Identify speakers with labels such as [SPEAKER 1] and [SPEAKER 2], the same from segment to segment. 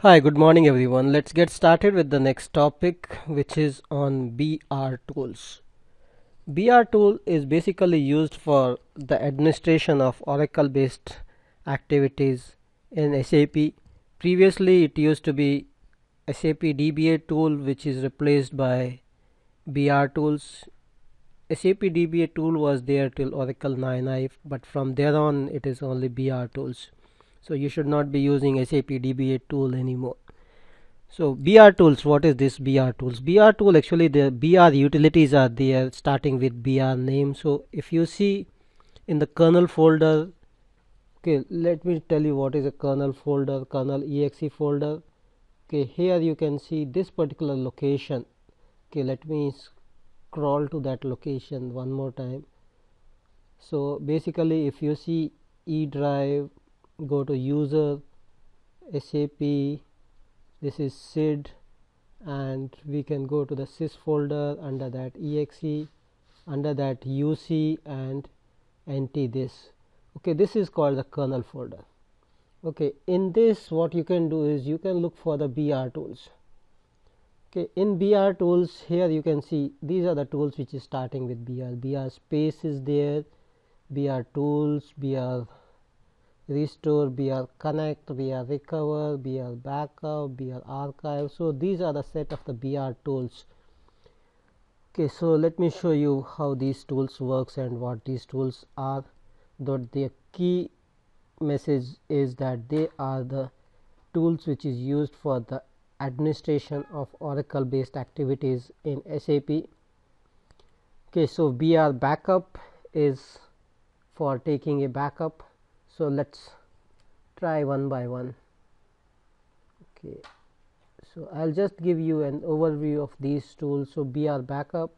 [SPEAKER 1] Hi, good morning everyone. Let's get started with the next topic, which is on BR tools. BR tool is basically used for the administration of Oracle based activities in SAP. Previously it used to be SAP DBA tool, which is replaced by BR tools. SAP DBA tool was there till Oracle 9i, but from there on it is only BR tools. So you should not be using SAP DBA tool anymore. So BR tools, what is this BR tools? BR tool, actually the BR utilities are there starting with BR name. So if you see in the kernel folder, okay, let me tell you what is a kernel folder, kernel exe folder. Okay, here you can see this particular location. Okay, let me scroll to that location one more time. So basically if you see E drive, go to user, SAP, this is SID, and we can go to the sys folder, under that exe, under that uc, and nt this. Okay, this is called the kernel folder. Okay, in this what you can do is you can look for the BR tools. Okay, in BR tools, here you can see these are the tools which is starting with BR space is there, BR tools, BR restore, BR connect, BR recover, BR backup, BR archive. So these are the set of the BR tools. Okay, so let me show you how these tools works and what these tools are. That their key message is that they are the tools which is used for the administration of Oracle based activities in SAP. Okay, so BR backup is for taking a backup. So let's try one by one. Okay, so I'll just give you an overview of these tools. So BR backup,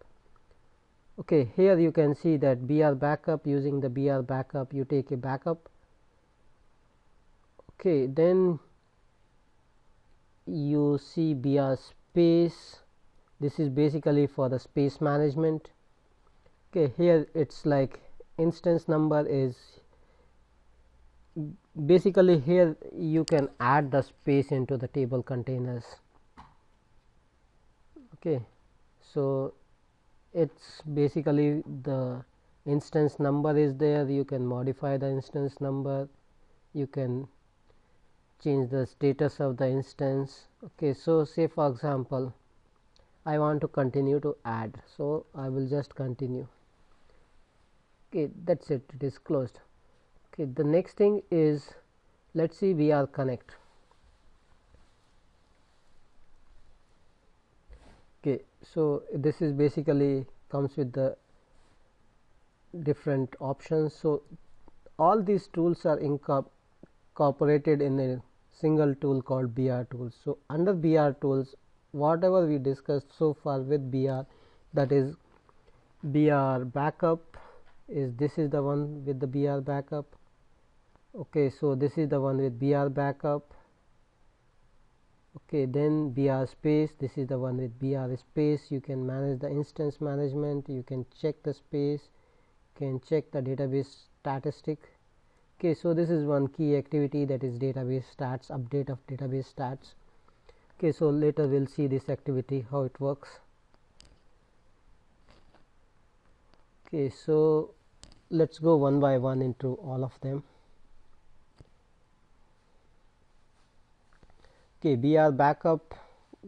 [SPEAKER 1] okay, here you can see that BR backup, using the BR backup you take a backup. Okay, then you see BR space, this is basically for the space management. Okay, here it's like instance number is basically, here you can add the space into the table containers. Okay, so it's basically the instance number is there, you can modify the instance number, you can change the status of the instance. Okay, so say for example I want to continue to add, so I will just continue. Okay, that's it, it is closed. Okay, the next thing is, let's see BR connect. Okay, so this is basically comes with the different options. So all these tools are incorporated in a single tool called BR tools. So under BR tools, whatever we discussed so far with BR, that is BR backup, is this is the one with the BR backup. Okay, so this is the one with BR backup. Okay, then BR space, this is the one with BR space. You can manage the instance management, you can check the space, you can check the database statistic. Okay, so this is one key activity, that is database stats, update of database stats. Okay, so later we'll see this activity how it works. Okay, so let's go one by one into all of them. Okay, BR backup,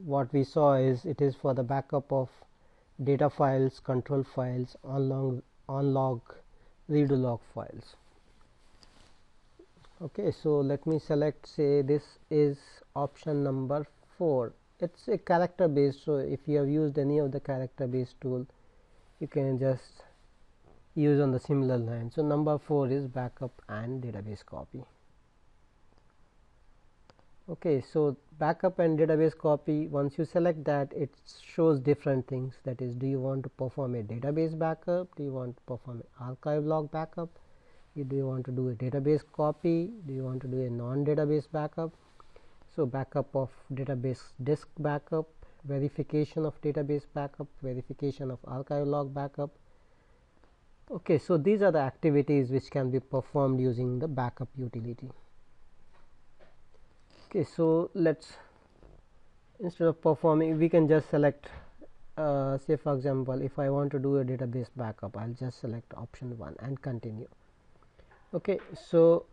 [SPEAKER 1] what we saw is it is for the backup of data files, control files, on log, redo log files. Okay, so let me select, say this is option number 4. It's a character based, so if you have used any of the character based tool, you can just use on the similar line. So number 4 is backup and database copy. Okay, so backup and database copy, once you select that, it shows different things, that is, do you want to perform a database backup, do you want to perform an archive log backup, do you want to do a database copy, do you want to do a non-database backup. So backup of database disk backup, verification of database backup, verification of archive log backup. Okay, so these are the activities which can be performed using the backup utility. Okay, so let's, instead of performing, we can just select say for example, if I want to do a database backup, I'll just select option 1 and continue. Okay, so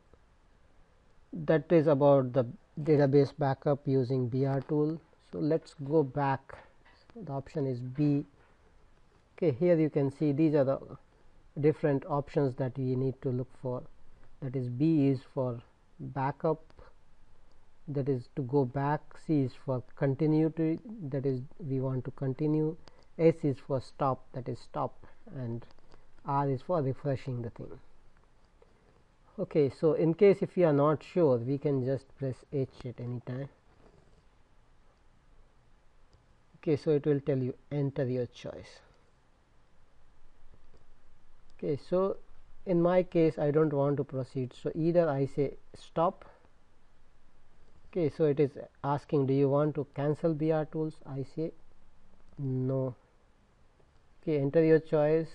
[SPEAKER 1] that is about the database backup using BR tool. So let's go back. So the option is B. Okay, here you can see these are the different options that we need to look for. That is, B is for backup, that is to go back. C is for continuity, that is we want to continue. S is for stop, that is stop, and R is for refreshing the thing. Okay, so in case if you are not sure, we can just press H at any time. Okay, so it will tell you enter your choice. Okay, so in my case I don't want to proceed, so either I say stop. Okay, so it is asking, do you want to cancel BRTools? I say no. Okay, enter your choice.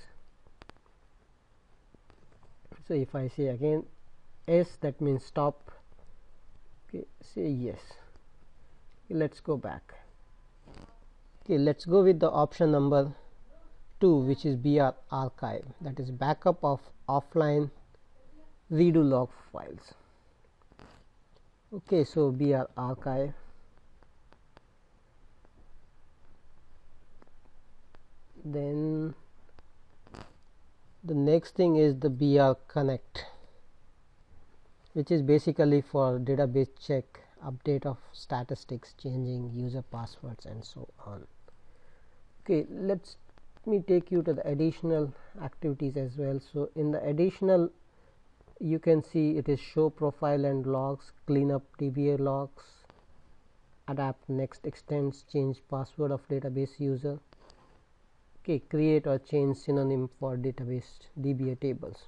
[SPEAKER 1] So if I say again S, that means stop. Okay, say yes. Okay, let's go back. Okay, let's go with the option number 2, which is BR archive, that is backup of offline redo log files. Okay, so BR archive. Then the next thing is the BR connect, which is basically for database check, update of statistics, changing user passwords and so on. Okay, let me take you to the additional activities as well. So in the additional, you can see it is show profile and logs, clean up DBA logs, adapt next, extends, change password of database user. Okay, create or change synonym for database DBA tables.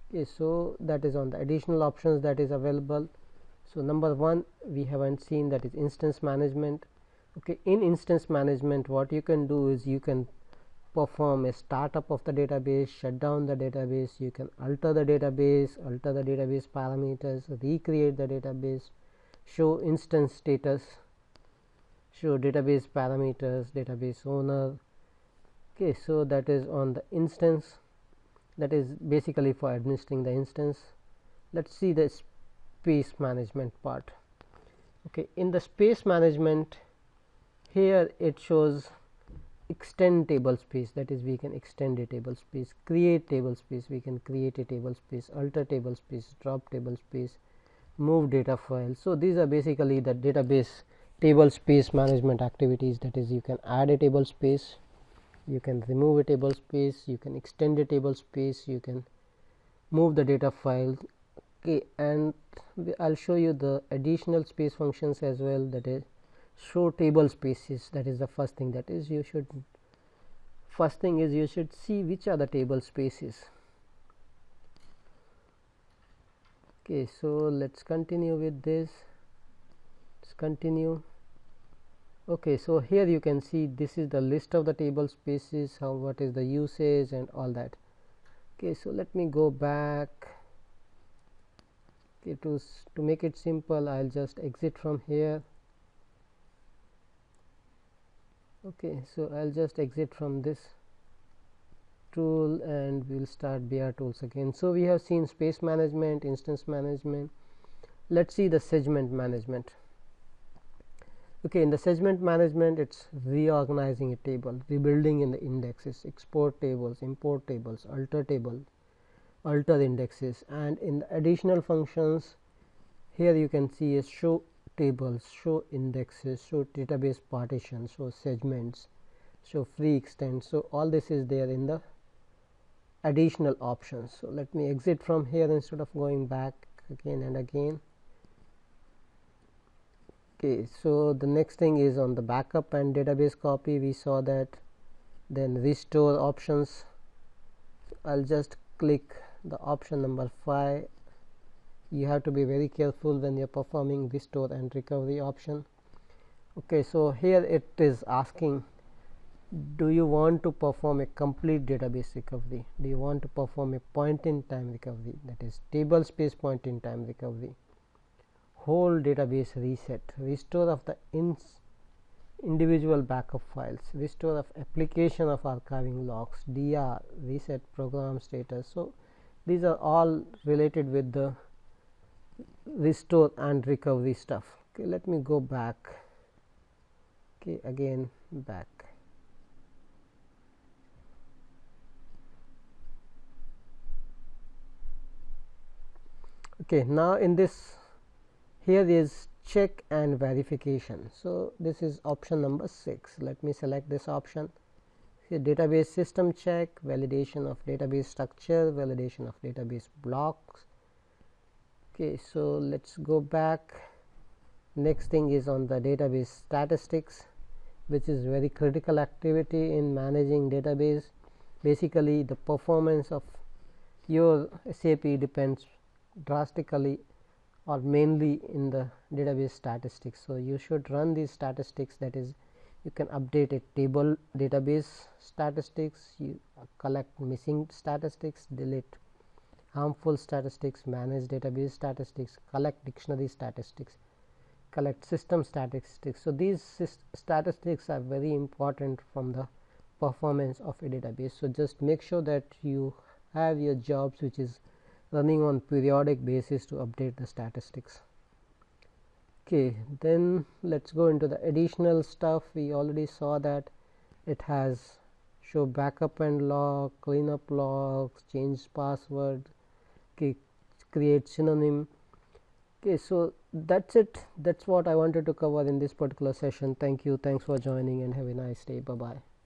[SPEAKER 1] Okay, so that is on the additional options that is available. So number 1 we haven't seen, that is instance management. Okay, in instance management what you can do is you can perform a startup of the database, shut down the database, you can alter the database parameters, recreate the database, show instance status, show database parameters, database owner. Okay, so that is on the instance, that is basically for administering the instance. Let's see the space management part. Okay, in the space management, here it shows extend table space, that is we can extend a table space, create table space, we can create a table space, alter table space, drop table space, move data file. So these are basically the database table space management activities, that is you can add a table space, you can remove a table space, you can extend a table space, you can move the data file. Okay, and I'll show you the additional space functions as well, that is show table spaces. That is the first thing, that is you should see which are the table spaces. Okay, so let's continue with this. Let's continue. Okay, so here you can see this is the list of the table spaces, what is the usage and all that. Okay, so let me go back. Okay, to make it simple, I'll just exit from here. Okay, so I'll just exit from this tool and we'll start BRTools again. So we have seen space management, instance management. Let's see the segment management. Okay, in the segment management, it's reorganizing a table, rebuilding in the indexes, export tables, import tables, alter table, alter indexes, and in the additional functions, here you can see is show tables, show indexes, show database partitions, show segments, show free extend. So all this is there in the additional options. So let me exit from here instead of going back again and again. Okay, so the next thing is on the backup and database copy, we saw that. Then restore options, I'll just click the option number 5. You have to be very careful when you're performing restore and recovery option. Okay, so here it is asking, do you want to perform a complete database recovery? Do you want to perform a point in time recovery, that is table space point in time recovery, whole database reset, restore of the individual backup files, restore of application of archiving logs, DR, reset program status. So these are all related with the restore and recovery stuff. Okay, let me go back. Okay, again back. Okay, now in this, here is check and verification. So this is option number 6. Let me select this option. Here, database system check, validation of database structure, validation of database blocks. Okay, so let's go back. Next thing is on the database statistics, which is very critical activity in managing database. Basically, the performance of your SAP depends drastically or mainly in the database statistics. So you should run these statistics, that is, you can update a table database statistics, you collect missing statistics, delete harmful statistics, manage database statistics, collect dictionary statistics, collect system statistics. So these statistics are very important from the performance of a database. So just make sure that you have your jobs which is running on periodic basis to update the statistics. Okay, then let's go into the additional stuff. We already saw that it has show backup and log, cleanup logs, change password, okay, create synonym. Okay, so that's it. That's what I wanted to cover in this particular session. Thank you. Thanks for joining and have a nice day. Bye bye.